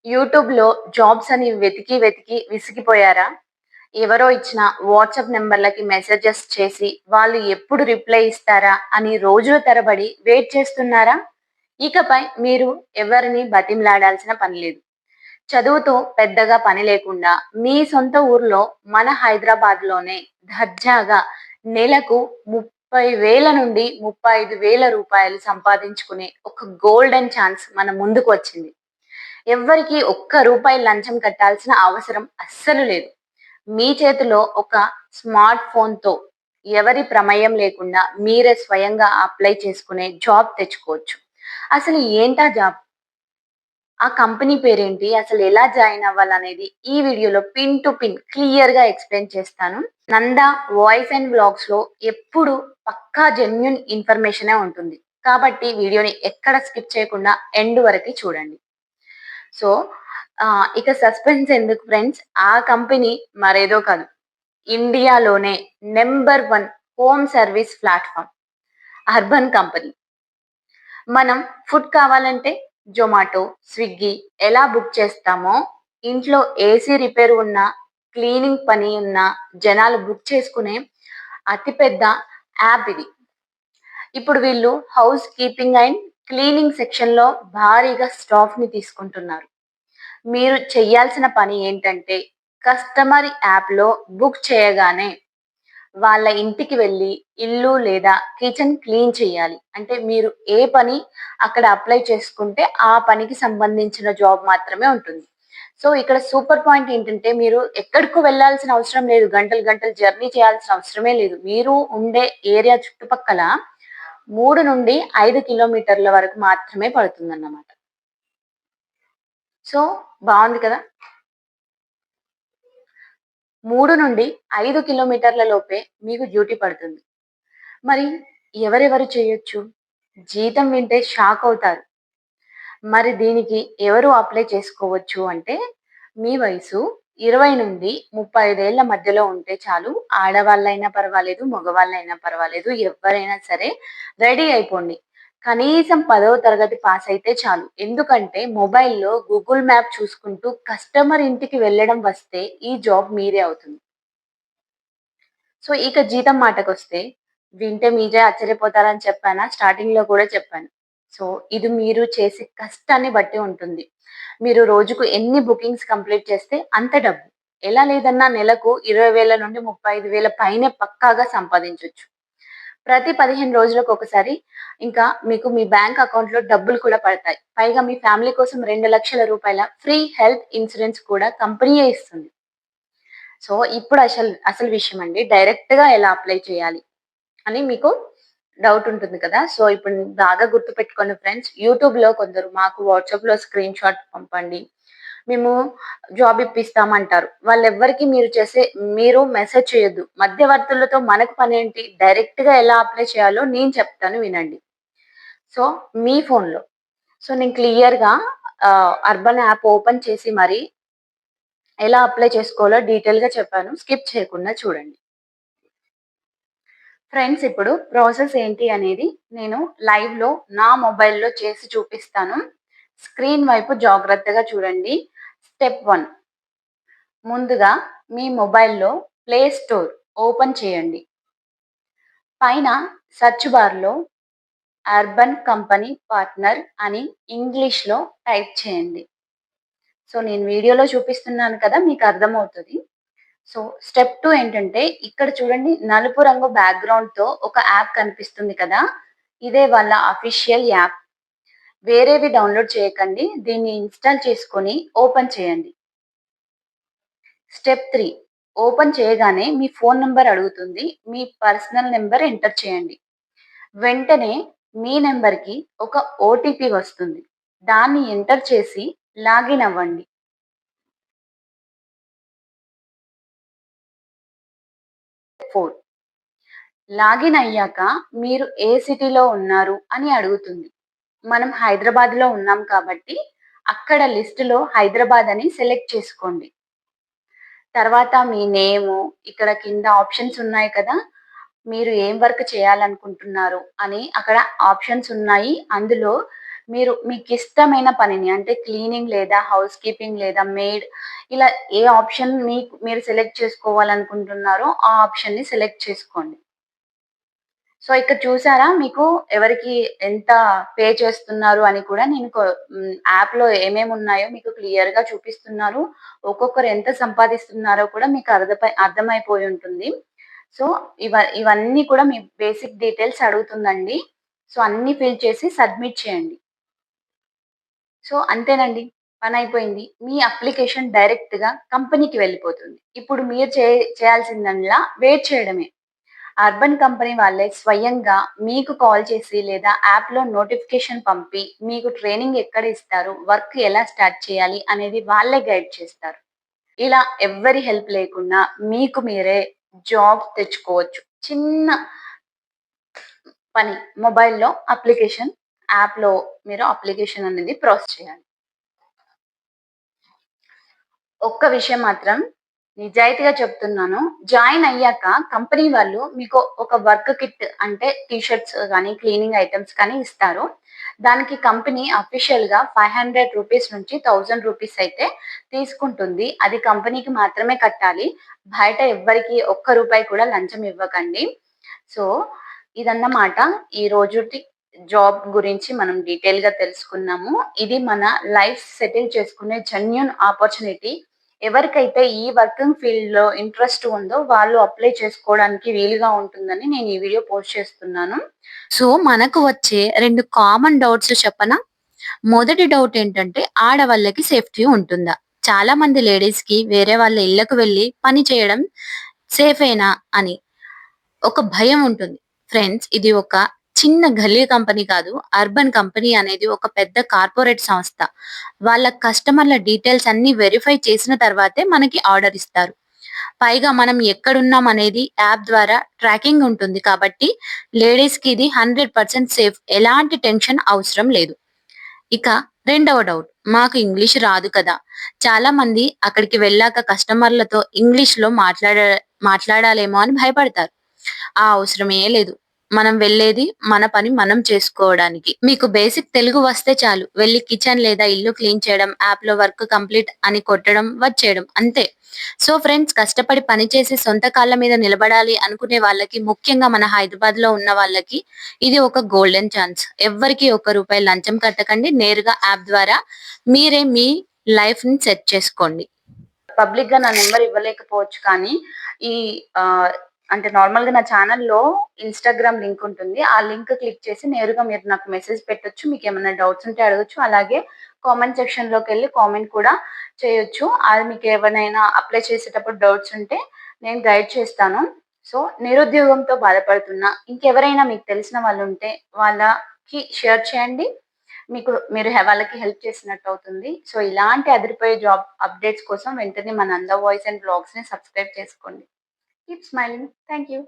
యూట్యూబ్‌లో జాబ్స్ అని వెతికి, వెతికి విసిగిపోయారా? ఎవరో ఇచ్చిన వాట్సాప్ నంబర్‌లకి మెసేజెస్ చేసి, వాళ్ళు ఎప్పుడు రిప్లై ఇస్తారా అని రోజుల తరబడి వెయిట్ చేస్తున్నారా? ఇకపై మీరు ఎవరిని బతిమిలాడాల్సిన పని లేదు. చదువుతో పెద్దగా పని లేకుండా మీ సొంత ఊర్లో మన హైదరాబాద్‌లోనే దర్జాగా నెలకు 30,000 నుండి 35,000 రూపాయలు సంపాదించుకునే ఒక గోల్డెన్ ఛాన్స్ మన ముందుకొచ్చింది. ఎవ్వరికీ ఒక్క రూపాయి లంచం కట్టాల్సిన అవసరం అస్సలు లేదు. మీ చేతిలో ఒక స్మార్ట్ ఫోన్‌తో ఎవరి ప్రమేయం లేకుండా మీరే స్వయంగా అప్లై చేసుకునే జాబ్ తెచ్చుకోవచ్చు. అసలు ఏంటా జాబ్? ఆ కంపెనీ పేరేంటి? అసలు ఎలా జాయిన్ అవ్వాలనేది ఈ వీడియోలో పిన్ టు పిన్ క్లియర్‌గా ఎక్స్‌ప్లెయిన్ చేస్తాను. నందా వాయిస్ అండ్ వ్లాగ్స్‌లో ఎప్పుడు పక్కా జెన్యూన్ ఇన్ఫర్మేషనే ఉంటుంది. కాబట్టి వీడియోని ఎక్కడ స్కిప్ చేయకుండా ఎండ్ వరకి చూడండి. సో, ఇక సస్పెన్స్ ఎందుకు ఫ్రెండ్స్? ఆ కంపెనీ మరేదో కాదు. ఇండియాలోనే number 1 home service platform urban company. మనం ఫుడ్ కావాలంటే జొమాటో, స్విగ్గీ ఎలా బుక్ చేస్తామో, ఇంట్లో ఏసీ రిపేర్ ఉన్నా, క్లీనింగ్ పని ఉన్నా జనాలు బుక్ చేసుకునే అతిపెద్ద యాప్ ఇది. ఇప్పుడు వీళ్ళు హౌస్ కీపింగ్ అండ్ క్లీనింగ్ సెక్షన్‌లో భారీగా స్టాఫ్‌ని తీసుకుంటున్నారు. మీరు చెయ్యాల్సిన పని ఏంటంటే, కస్టమర్ యాప్‌లో బుక్ చేయగానే వాళ్ళ ఇంటికి వెళ్లి ఇల్లు లేదా కిచెన్ క్లీన్ చేయాలి. అంటే మీరు ఏ పని అక్కడ అప్లై చేసుకుంటే, ఆ పనికి సంబంధించిన జాబ్ మాత్రమే ఉంటుంది. సో, ఇక్కడ సూపర్ పాయింట్ ఏంటంటే, మీరు ఎక్కడికో వెళ్ళాల్సిన అవసరం లేదు. గంటలు, గంటలు జర్నీ చేయాల్సిన అవసరమే లేదు. మీరు ఉండే ఏరియా చుట్టుపక్కల 3-5 కిలోమీటర్ల వరకు మాత్రమే పడుతుందన్నమాట. సో, బావుంది కదా! 3-5 కిలోమీటర్ల లోపే మీకు డ్యూటీ పడుతుంది. మరి ఎవరెవరు చేయొచ్చు? జీతం వింటే షాకవుతారు. మరి దీనికి ఎవరు అప్లై చేసుకోవచ్చు అంటే, మీ వయసు 20-35 మధ్యలో ఉంటే చాలు. ఆడవాళ్ళైనా పర్వాలేదు, మగవాళ్ళైనా పర్వాలేదు. ఎవ్వరైనా సరే రెడీ అయిపోండి. కనీసం 10వ తరగతి పాస్ అయితే చాలు. ఎందుకంటే మొబైల్‌లో గూగుల్ మ్యాప్ చూసుకుంటూ కస్టమర్ ఇంటికి వెళ్ళడం వస్తే ఈ జాబ్ మీదే అవుతుంది. సో, ఇక జీతం మాటకొస్తే, వింటే మీరే ఆశ్చర్యపోతారని చెప్పానా? స్టార్టింగ్‌లో కూడా చెప్పాను. సో, ఇది మీరు చేసే కష్టాన్ని బట్టి ఉంటుంది. మీరు రోజుకు ఎన్ని బుకింగ్స్ కంప్లీట్ చేస్తే అంత డబ్బు. ఎలా లేదన్నా నెలకు 20,000 నుండి 35,000 పైనే పక్కాగా సంపాదించొచ్చు. ప్రతి 15 రోజులకు ఒకసారి ఇంకా మీకు మీ బ్యాంక్ అకౌంట్‌లో డబ్బులు కూడా పడతాయి. పైగా మీ ఫ్యామిలీ కోసం ₹2,00,000 ఫ్రీ హెల్త్ ఇన్స్యూరెన్స్ కూడా కంపెనీయే ఇస్తుంది. సో, ఇప్పుడు అసలు విషయం అండి. డైరెక్ట్‌గా ఎలా అప్లై చేయాలి అని మీకు డౌట్ ఉంటుంది కదా! సో, ఇప్పుడు బాగా గుర్తుపెట్టుకోండి ఫ్రెండ్స్. యూట్యూబ్‌లో కొందరు మాకు వాట్సాప్‌లో స్క్రీన్ షాట్ పంపండి. మేము జాబ్ ఇప్పిస్తామంటారు. వాళ్ళెవ్వరికీ మీరు మెసేజ్ చేయొద్దు. మధ్యవర్తులతో మనకు పనేంటి? డైరెక్ట్‌గా ఎలా అప్లై చేయాలో నేను చెప్తాను వినండి. సో, మీ ఫోన్‌లో. సో, నేను క్లియర్‌గా అర్బన్ యాప్ ఓపెన్ చేసి మరి ఎలా అప్లై చేసుకోవాలో డీటెయిల్‌గా చెప్పాను. స్కిప్ చేయకుండా చూడండి. ఫ్రెండ్స్ ఇప్పుడు ప్రాసెస్ ఏంటి అనేది నేను లైవ్‌లో నా మొబైల్‌లో చేసి చూపిస్తాను. స్క్రీన్ వైపు జాగ్రత్తగా చూడండి. స్టెప్ 1 ముందుగా మీ మొబైల్‌లో ప్లే స్టోర్ ఓపెన్ చేయండి. పైన సెర్చ్ బార్‌లో అర్బన్ కంపెనీ పార్ట్నర్ అని ఇంగ్లీష్‌లో టైప్ చేయండి. సో, నేను వీడియోలో చూపిస్తున్నాను కదా! మీకు అర్థమవుతది. సో, స్టెప్ 2 ఏంటంటే ఇక్కడ చూడండి నలుపు రంగు బ్యాక్‌గ్రౌండ్‌తో ఒక యాప్ కనిపిస్తుంది కదా! ఇదే వాళ్ళ అఫీషియల్ యాప్. వేరేవి డౌన్‌లోడ్ చేయకండి. దీన్ని ఇన్‌స్టాల్ చేసుకొని ఓపెన్ చేయండి. స్టెప్ 3 ఓపెన్ చేయగానే మీ ఫోను నంబర్ అడుగుతుంది. మీ పర్సనల్ నంబర్ ఎంటర్ చేయండి. వెంటనే మీ నంబర్‌కి ఒక ఓటీపీ వస్తుంది. దాన్ని ఎంటర్ చేసి లాగిన్ అవ్వండి. 4 లాగిన్ అయ్యాక మీరు ఏ సిటీలో ఉన్నారు అని అడుగుతుంది. మనం హైదరాబాద్‌లో ఉన్నాం కాబట్టి, అక్కడ లిస్ట్‌లో హైదరాబాద్ అని సెలెక్ట్ చేసుకోండి. తర్వాత మీ నేము, ఇక్కడ కింద ఆప్షన్స్ ఉన్నాయి కదా! మీరు ఏం వర్క్ చేయాలనుకుంటున్నారు అని అక్కడ ఆప్షన్స్ ఉన్నాయి. అందులో మీరు మీకిష్టమైన పనిని అంటే క్లీనింగ్ లేదా హౌస్ కీపింగ్ లేదా మెయిడ్ ఇలా ఏ ఆప్షన్ మీరు సెలెక్ట్ చేసుకోవాలనుకుంటున్నారో ఆ ఆప్షన్‌ని సెలెక్ట్ చేసుకోండి. సో, ఇక్కడ చూసారా మీకు ఎవరికి ఎంత పే చేస్తున్నారు అని కూడా నేను యాప్‌లో ఏమేమున్నాయో మీకు క్లియర్‌గా చూపిస్తున్నారు. ఒక్కొక్కరు ఎంత సంపాదిస్తున్నారో కూడా మీకు అర్థమైపోయి ఉంటుంది. సో, ఇవన్నీ కూడా మీ బేసిక్ డీటెయిల్స్ అడుగుతుందండి. సో, అన్నీ ఫిల్ చేసి సబ్మిట్ చేయండి. సో, అంతేనండి. పనయిపోయింది. మీ అప్లికేషన్ డైరెక్ట్‌గా కంపెనీకి వెళ్ళిపోతుంది. ఇప్పుడు మీరు చేయాల్సిందల్లా వెయిట్ చేయడమే. అర్బన్ కంపెనీ వాళ్ళే స్వయంగా మీకు కాల్ చేసి లేదా యాప్‌లో నోటిఫికేషన్ పంపి, మీకు ట్రైనింగ్ ఎక్కడ ఇస్తారు, వర్క్ ఎలా స్టార్ట్ చేయాలి అనేది వాళ్ళే గైడ్ చేస్తారు. ఇలా ఎవ్వరి హెల్ప్ లేకుండా మీకు మీరే జాబ్ తెచ్చుకోవచ్చు. చిన్న పని మొబైల్‌లో యాప్‌లో మీరు అప్లికేషన్ అనేది ప్రాసెస్ చేయాలి. ఒక్క విషయం మాత్రం నిజాయితీగా చెప్తున్నాను. జాయిన్ అయ్యాక కంపెనీ వాళ్ళు మీకు ఒక వర్క్ కిట్ అంటే టీ షర్ట్స్ గానీ, క్లీనింగ్ ఐటెమ్స్ కానీ ఇస్తారు. దానికి కంపెనీ అఫీషియల్‌గా రూ. 500 నుంచి రూ. 1000 అయితే తీసుకుంటుంది. అది కంపెనీకి మాత్రమే కట్టాలి. బయట ఎవ్వరికీ ఒక్క రూపాయి కూడా లంచం ఇవ్వకండి. సో, ఇదన్నమాట ఈ రోజుటి జాబ్ గురించి మనం డీటెయిల్‌గా తెలుసుకున్నాము. ఇది మన లైఫ్ సెటిల్ చేసుకునే జెన్యూన్ ఆపర్చునిటీ. ఎవరికైతే ఈ వర్కింగ్ ఫీల్డ్‌లో ఇంట్రెస్ట్ ఉందో వాళ్ళు అప్లై చేసుకోవడానికి వీలుగా ఉంటుందని నేను ఈ వీడియో పోస్ట్ చేస్తున్నాను. సో, మనకు వచ్చే 2 కామన్ డౌట్స్ చెప్పనా? మొదటి డౌట్ ఏంటంటే ఆడవాళ్ళకి సేఫ్టీ ఉంటుందా? చాలా మంది లేడీస్‌కి వేరే వాళ్ళ ఇళ్ళకు వెళ్లి పని చేయడం సేఫేనా అని ఒక భయం ఉంటుంది. ఫ్రెండ్స్ ఇది ఒక చిన్న గల్లీ కంపెనీ కాదు. అర్బన్ కంపెనీ అనేది ఒక పెద్ద కార్పొరేట్ సంస్థ. వాళ్ళ కస్టమర్‌ల డీటెయిల్స్ అన్నీ వెరిఫై చేసిన తర్వాతే మనకి ఆర్డర్ ఇస్తారు. పైగా మనం ఎక్కడున్నాం అనేది యాప్ ద్వారా ట్రాకింగ్ ఉంటుంది కాబట్టి లేడీస్‌కి ఇది 100% సేఫ్. ఎలాంటి టెన్షన్ అవసరం లేదు. ఇక రెండవ డౌట్. మాకు ఇంగ్లీష్ రాదు కదా! చాలా మంది అక్కడికి వెళ్ళాక కస్టమర్‌లతో ఇంగ్లీష్‌లో మాట్లాడాలేమో అని భయపడతారు. ఆ అవసరమే లేదు. మనం వెళ్ళేది మన పని మనం చేసుకోవడానికి. మీకు బేసిక్ తెలుగు వస్తే చాలు. వెళ్లి కిచెన్ లేదా ఇల్లు క్లీన్ చేయడం, యాప్‌లో వర్క్ కంప్లీట్ అని కొట్టడం, వచ్చేయడం అంతే. సో ఫ్రెండ్స్ కష్టపడి పని చేసి సొంత కాళ్ళ మీద నిలబడాలి అనుకునే వాళ్ళకి, ముఖ్యంగా మన హైదరాబాద్‌లో ఉన్న వాళ్ళకి ఇది ఒక గోల్డెన్ ఛాన్స్. ఎవ్వరికీ ఒక్క రూపాయి లంచం కట్టకండి. నేరుగా యాప్ ద్వారా మీరే మీ లైఫ్‌ని సెట్ చేసుకోండి. పబ్లిక్‌గా నా నంబర్ ఇవ్వలేకపోవచ్చు కానీ, ఈ అంటే నార్మల్‌గా నా ఛానెల్‌లో ఇన్‌స్టాగ్రామ్ లింక్ ఉంటుంది. ఆ లింక్ క్లిక్ చేసి నేరుగా మీరు నాకు మెసేజ్ పెట్టొచ్చు. మీకేమన్నా డౌట్స్ ఉంటే అడగొచ్చు. అలాగే కామెంట్ సెక్షన్‌లోకెళ్ళి కామెంట్ కూడా చేయొచ్చు. అది మీకెవరినైనా అప్లై చేసేటప్పుడు డౌట్స్ ఉంటే నేను గైడ్ చేస్తాను. సో, నిరుద్యోగంతో బాధపడుతున్న ఇంకెవరైనా మీకు తెలిసిన వాళ్ళుంటే వాళ్ళకి షేర్ చేయండి. వాళ్ళకి హెల్ప్ చేసినట్టవుతుంది. సో, ఇలాంటి అదిరిపోయే జాబ్ అప్డేట్స్ కోసం వెంటనే మన 'నంద వాయిస్ అండ్ బ్లాగ్స్‌ని' సబ్స్క్రైబ్ చేసుకోండి. Keep smiling. Thank you.